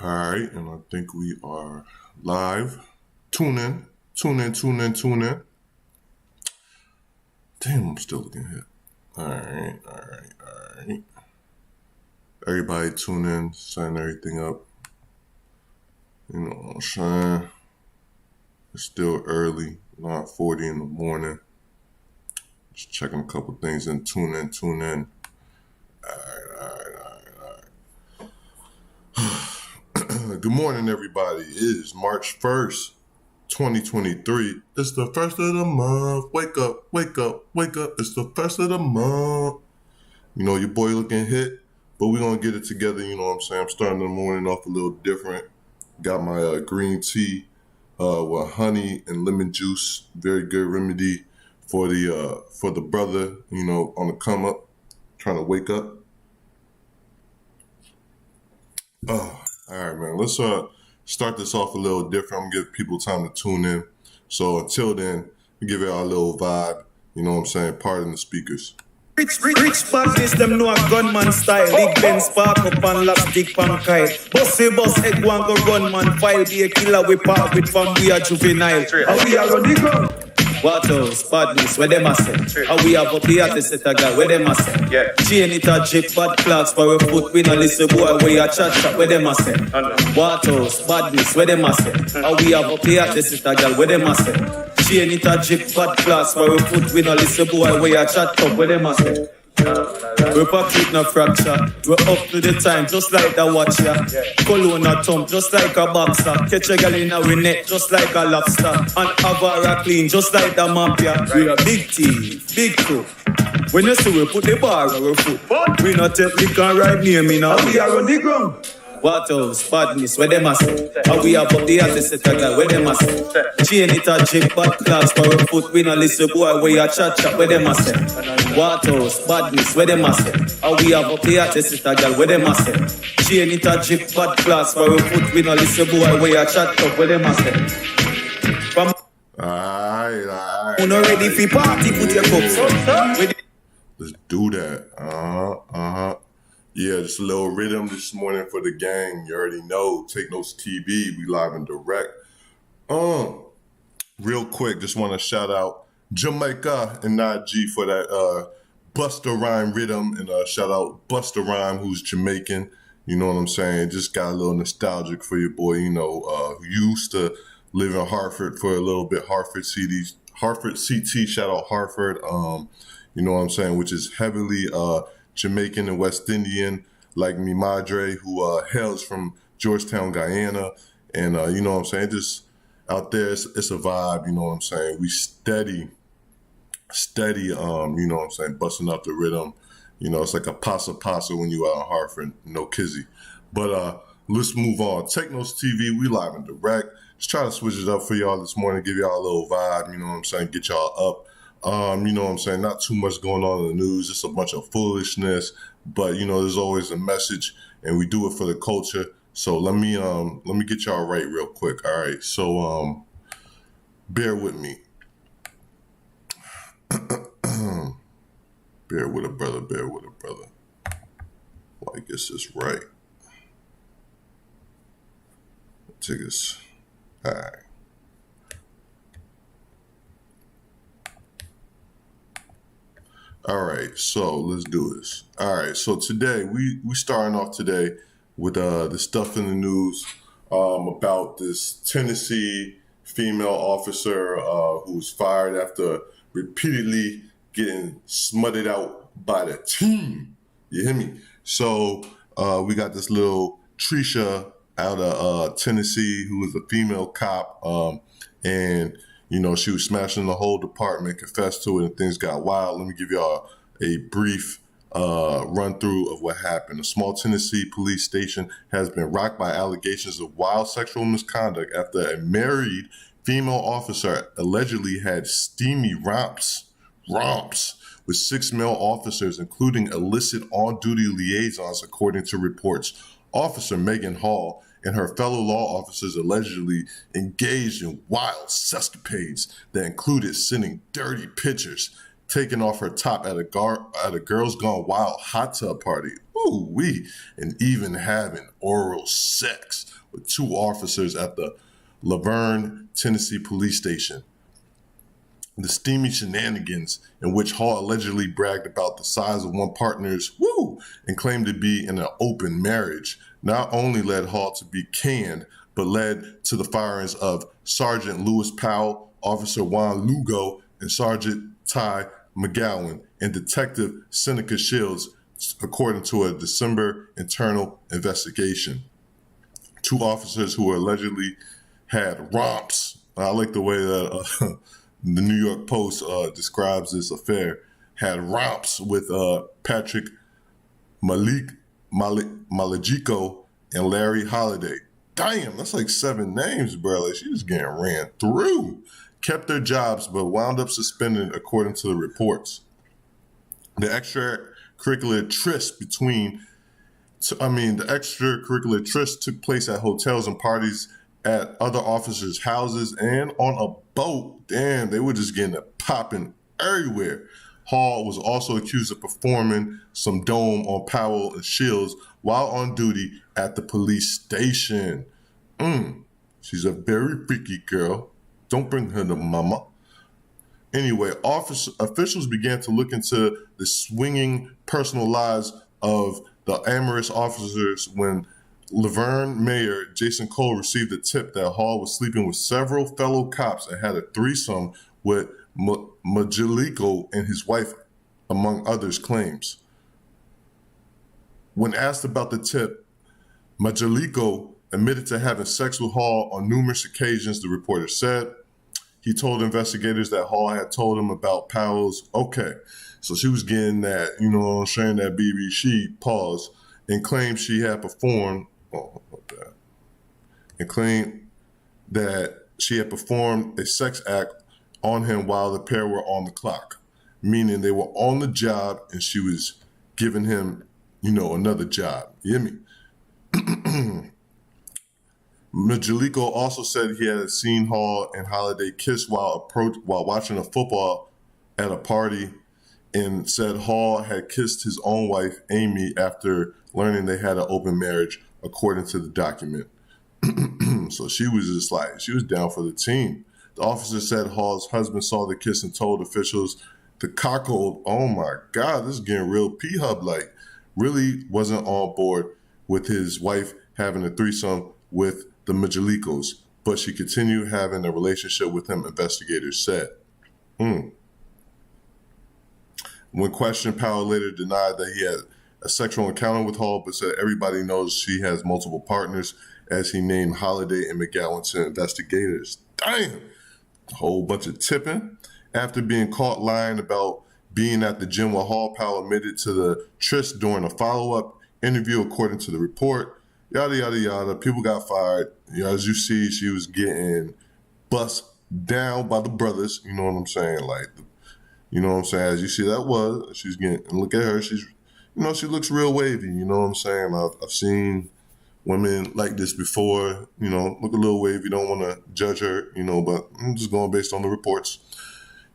All right, and I think we are live. Tune in, tune in, tune in, tune in. Damn, I'm still looking here. All right. Everybody tune in, sign everything up. You know what I'm saying? It's still early, 9:40 in the morning. Just checking a couple things and tune in. All right. Good morning, everybody. It is March 1st, 2023. It's the first of the month. Wake up. It's the first of the month. You know, your boy looking hit, but we're going to get it together. You know what I'm saying? I'm starting the morning off a little different. Got my green tea with honey and lemon juice. Very good remedy for the brother, you know, on the come up, trying to wake up. Oh, all right, man. Let's start this off a little different. I'm going to give people time to tune in. So until then, we give y'all a little vibe. You know what I'm saying? Pardon the speakers. Rich badness, them know a gunman style. Big Ben spark up and lap stick pan kite. Bossy boss head one go gunman file. Be a killer we part with from we are juvenile. And we are on the ground. What else? Badness, where them a say? And we have up the artist set a guy, where them a say? Yeah. Chain it a jip, bad clocks for a foot. We no listen boy, where you chat, where them a say? What else? Badness, where them a say? And we have up the artist set a guy, where them a say? Chain it a jip, bad clocks for a foot. We no listen boy, where you chat, where them a say? We pocket no fracture. We're up to the time, just like the watcher. Cologne a thump, just like a boxer. Catch a girl in our net, just like a lobster. And Avara clean, just like the mafia. We a big thief, big crook. When you see we put the bar on our foot, we not take liquor and ride near me now. We are on the ground. What else? Badness, where them a say? And we have up the artist set a guy, where them a say? Chain it a jig, bad class for a foot. We no listen boy, where you chat, where them a say? What else? Badness, where them a say? And we have up the artist set a guy, where them a say? Chain it a jig, bad class for a foot. We no listen boy, where you chat, where them a say? From Alright. Who not ready for party, put your cups up. Let's do that. Yeah, just a little rhythm this morning for the gang. You already know. TAKENOTE TV. We live and direct. Real quick, just want to shout out Jamaica and Najee for that Busta Rhyme rhythm. And shout out Busta Rhyme, who's Jamaican. You know what I'm saying? Just got a little nostalgic for your boy, you know, who used to live in Hartford for a little bit. Hartford CT, shout out Hartford. You know what I'm saying? Which is heavily Jamaican and West Indian, like mi madre, who hails from Georgetown, Guyana. And you know what I'm saying? Just out there, it's a vibe, you know what I'm saying? We steady, you know what I'm saying, busting out the rhythm. You know, it's like a pasa when you out in Hartford, no kizzy. But let's move on. TAKENOTE TV, we live and direct. Just try to switch it up for y'all this morning, give y'all a little vibe, you know what I'm saying, get y'all up. You know what I'm saying? Not too much going on in the news, just a bunch of foolishness. But you know, there's always a message, and we do it for the culture. So let me get y'all right real quick. All right. So bear with me. Bear with a brother. Well, I guess it's right. Take this. All right. All right, so let's do this. All right, so today we starting off today with the stuff in the news about this Tennessee female officer who was fired after repeatedly getting smutted out by the team. You hear me? So we got this little Trisha out of Tennessee who was a female cop, and you know, she was smashing the whole department, confessed to it, and things got wild. Let me give y'all a brief run through of what happened. A small Tennessee police station has been rocked by allegations of wild sexual misconduct after a married female officer allegedly had steamy romps with 6 male officers, including illicit on-duty liaisons, according to reports. Officer Megan Hall and her fellow law officers allegedly engaged in wild sescapades that included sending dirty pictures, taking off her top at a Girls Gone Wild hot tub party, ooh-wee, and even having oral sex. with 2 officers at the Laverne, Tennessee police station. The steamy shenanigans in which Hall allegedly bragged about the size of one partner's and claimed to be in an open marriage not only led Hall to be canned, but led to the firings of Sergeant Lewis Powell, Officer Juan Lugo, and Sergeant Ty McGowan, and Detective Seneca Shields, according to a December internal investigation. 2 officers who allegedly had romps. I like the way that the New York Post describes this affair, had romps with Patrick Malajico and Larry Holiday. Damn, that's like 7 names, bro. Like, she was getting ran through. Kept their jobs, but wound up suspended, according to the reports. The extracurricular tryst took place at hotels and parties at other officers' houses and on a boat. Damn, they were just getting it popping everywhere. Hall was also accused of performing some dome on Powell and Shields while on duty at the police station. She's a very freaky girl. Don't bring her to mama. Anyway, officials began to look into the swinging personal lives of the amorous officers when Laverne Mayor Jason Cole received a tip that Hall was sleeping with several fellow cops and had a threesome with Majalico and his wife, among others' claims. When asked about the tip, Majalico admitted to having sex with Hall on numerous occasions, the reporter said. He told investigators that Hall had told him about Powell's, so she was getting that, sharing that BBC, pause, and claimed she had performed, and claimed that she had performed a sex act on him while the pair were on the clock, meaning they were on the job and she was giving him, another job. You hear me? Majalico also said he had seen Hall and Holiday kiss while watching a football at a party, and said Hall had kissed his own wife, Amy, after learning they had an open marriage, according to the document. So she was just like, she was down for the team. The officer said Hall's husband saw the kiss and told officials the cuckold, oh my God, this is getting real P-Hub-like, really wasn't on board with his wife having a threesome with the Majalicos, but she continued having a relationship with him, investigators said. When questioned, Powell later denied that he had a sexual encounter with Hall, but said everybody knows she has multiple partners, as he named Holiday and McGowan to investigators. Damn! A whole bunch of tipping. After being caught lying about being at the gym with Hall, Powell admitted to the tryst during a follow-up interview, according to the report. Yada, yada, yada. People got fired. As you see, she was getting bust down by the brothers. You know what I'm saying? As you see, she's getting, and look at her. She's, she looks real wavy. You know what I'm saying? I've seen women like this before, look a little wavy. Don't want to judge her, but I'm just going based on the reports.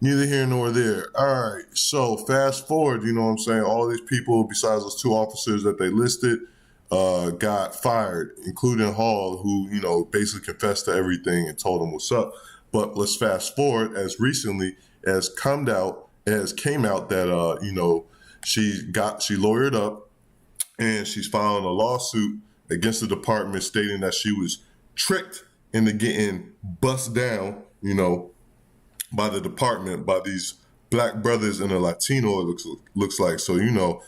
Neither here nor there. All right. So fast forward, all these people, besides those 2 officers that they listed, got fired, including Hall, who, basically confessed to everything and told them what's up. But let's fast forward as recently as came out that, she lawyered up and she's filing a lawsuit against the department stating that she was tricked into getting bust down, by the department, by these black brothers and a Latino, it looks like. So,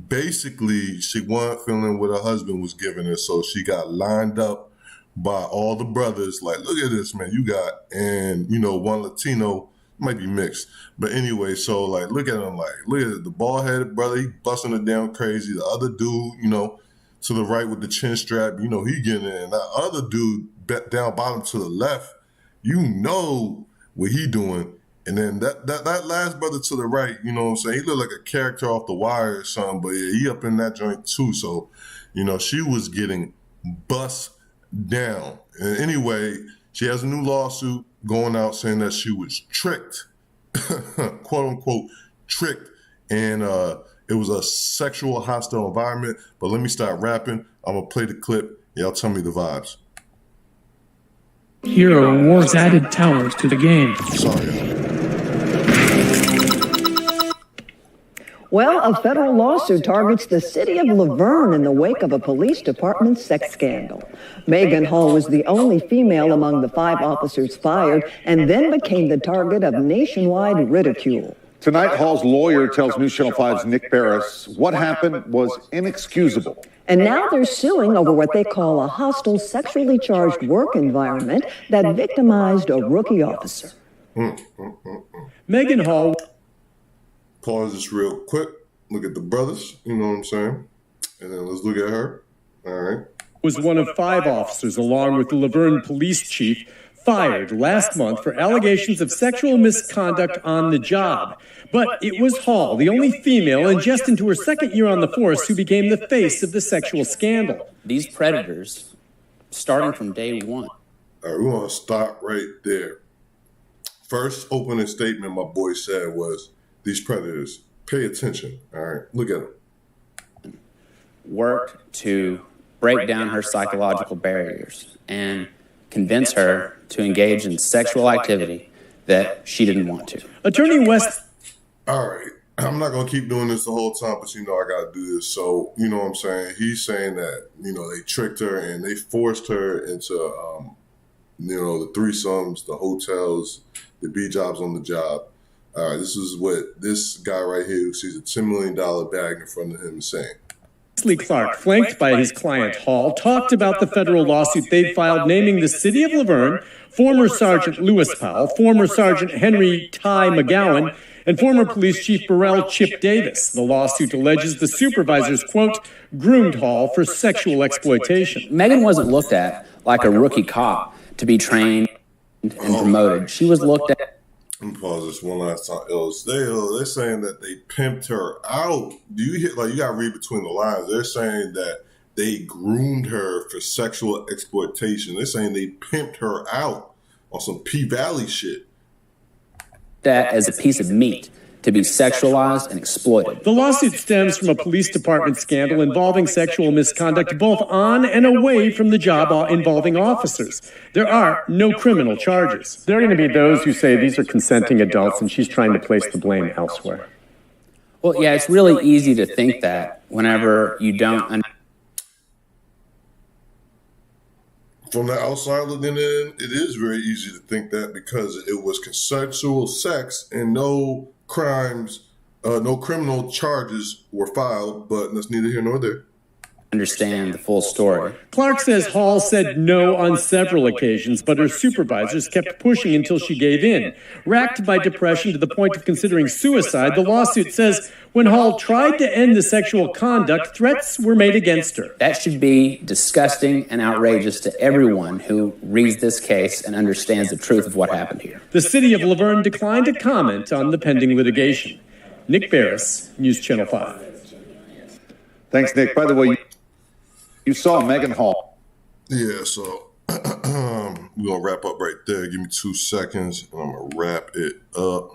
basically, she wasn't feeling what her husband was giving her, so she got lined up by all the brothers, like, look at this, man, you got, and, one Latino, might be mixed, but anyway, so, like, look at him, like, look at the bald-headed brother, he busting it down crazy, the other dude, to the right with the chin strap, he getting it, and that other dude down bottom to the left, what he doing. And then that last brother to the right, he looked like a character off The Wire or something, but yeah, he up in that joint too. So, she was getting bust down. And anyway, she has a new lawsuit going out saying that she was tricked, quote unquote, tricked. And it was a sexual hostile environment. But let me start rapping. I'm going to play the clip. Y'all tell me the vibes. Hero Wars added towers to the game. Sorry, Well, a federal lawsuit targets the city of Laverne in the wake of a police department sex scandal. Megan Hall was the only female among the 5 officers fired and then became the target of nationwide ridicule. Tonight, Hall's lawyer tells News Channel 5's Nick Barris what happened was inexcusable. And now they're suing over what they call a hostile, sexually charged work environment that victimized a rookie officer. Megan Hall pause this real quick. Look at the brothers, you know what I'm saying? And then let's look at her. All right. was one of 5 officers, along with the Laverne police chief, fired last month for allegations of sexual misconduct on the job. But it was Hall, the only female and just into her 2nd year on the force, who became the face of the sexual scandal. These predators, starting from day one. All right, we want to stop right there. First opening statement my boy said was, these predators, pay attention. All right, look at them. Worked to break down her psychological barriers and convince her to engage in sexual activity that she didn't want to. Attorney West. All right, I'm not going to keep doing this the whole time, but you know I got to do this. So, you know what I'm saying? He's saying that, you know, they tricked her and they forced her into, you know, the threesomes, the hotels, the B jobs on the job. All right, this is what this guy right here who sees a $10 million bag in front of him is saying. Wesley Clark, flanked by his client Hall, talked about the federal lawsuit they filed naming the city of Laverne, former Sergeant Lewis Powell, former Sergeant Henry Ty McGowan, and former Police Chief Burrell Chip Davis. The lawsuit alleges the supervisors, quote, groomed Hall for sexual exploitation. Megan wasn't looked at like a rookie cop to be trained and promoted. She was looked at. Let me pause this one last time. They're saying that they pimped her out. Do you hear, like, you got to read between the lines. They're saying that they groomed her for sexual exploitation. They're saying they pimped her out on some P-Valley shit. That as a piece of meat to be sexualized and exploited. The lawsuit stems from a police department scandal involving sexual misconduct both on and away from the job involving officers. There are no criminal charges. There are going to be those who say these are consenting adults and she's trying to place the blame elsewhere. Well, yeah, it's really easy to think that whenever you don't. From the outside looking in, it is very easy to think that because it was consensual sex and no crimes, no criminal charges were filed, but that's neither here nor there. Understand the full story. Clark says Hall said no on several occasions, but her supervisors kept pushing until she gave in. Racked by depression to the point of considering suicide, the lawsuit says when Hall tried to end the sexual conduct, threats were made against her. That should be disgusting and outrageous to everyone who reads this case and understands the truth of what happened here. The city of Laverne declined to comment on the pending litigation. Nick Barris, News Channel 5. Thanks, Nick. By the way, you saw Megan Hall. Yeah, so we're going to wrap up right there. Give me 2 seconds, and I'm going to wrap it up.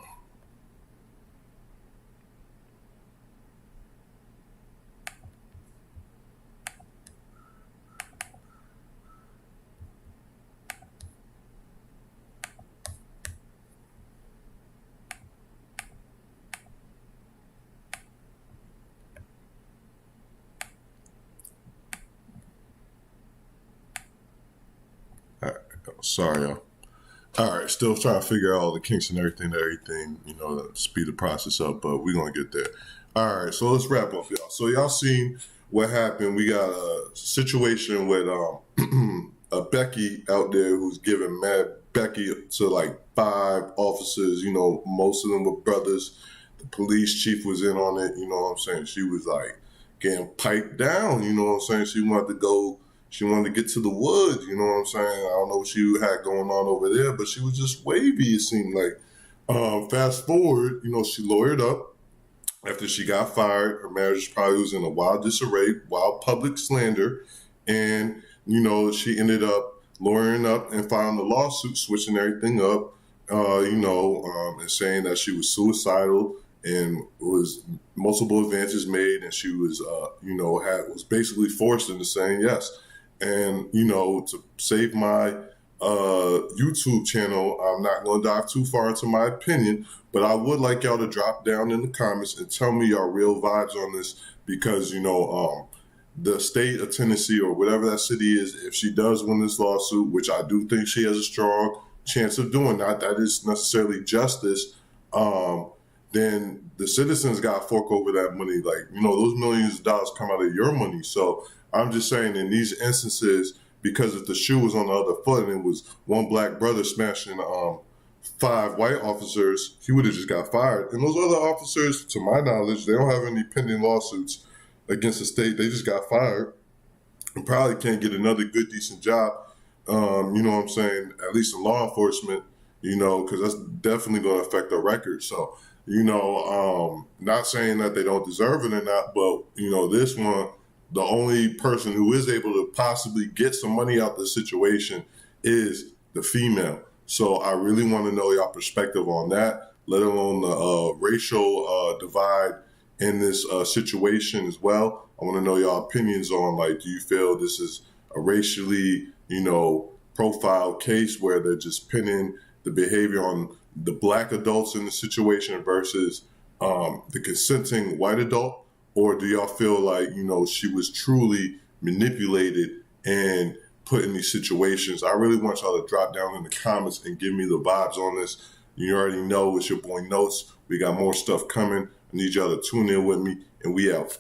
Sorry, y'all. All right, still trying to figure out all the kinks and everything, you know, to speed the process up, but we're going to get there. All right, so let's wrap up, y'all. So y'all seen what happened. We got a situation with a Becky out there who's giving mad Becky to like 5 officers. You know, most of them were brothers. The police chief was in on it. You know what I'm saying? She was like getting piped down. You know what I'm saying? She wanted to get to the woods, you know what I'm saying? I don't know what she had going on over there, but she was just wavy, it seemed like. Fast forward, you know, she lawyered up after she got fired. Her marriage probably was in a wild disarray, wild public slander. And, you know, she ended up lawyering up and filing the lawsuit, switching everything up, and saying that she was suicidal and was multiple advances made. And she was, was basically forced into saying yes. And, you know, to save my YouTube channel. I'm not going to dive too far into my opinion, but I would like y'all to drop down in the comments and tell me your real vibes on this, because, you know, the state of Tennessee or whatever that city is, if she does win this lawsuit, which I do think she has a strong chance of doing, not that is necessarily justice, then the citizens got to fork over that money. Like, you know, those millions of dollars come out of your money. So I'm just saying, in these instances, because if the shoe was on the other foot and it was one black brother smashing 5 white officers, he would have just got fired. And those other officers, to my knowledge, they don't have any pending lawsuits against the state. They just got fired and probably can't get another good, decent job. You know what I'm saying? At least in law enforcement, you know, because that's definitely going to affect their record. So, you know, not saying that they don't deserve it or not, but, you know, this one, the only person who is able to possibly get some money out of the situation is the female. So I really want to know your perspective on that, let alone the racial divide in this situation as well. I want to know your opinions on, like, do you feel this is a racially, you know, profile case where they're just pinning the behavior on the black adults in the situation versus the consenting white adult? Or do y'all feel like, you know, she was truly manipulated and put in these situations? I really want y'all to drop down in the comments and give me the vibes on this. You already know it's your boy Notes. We got more stuff coming. I need y'all to tune in with me, and we out.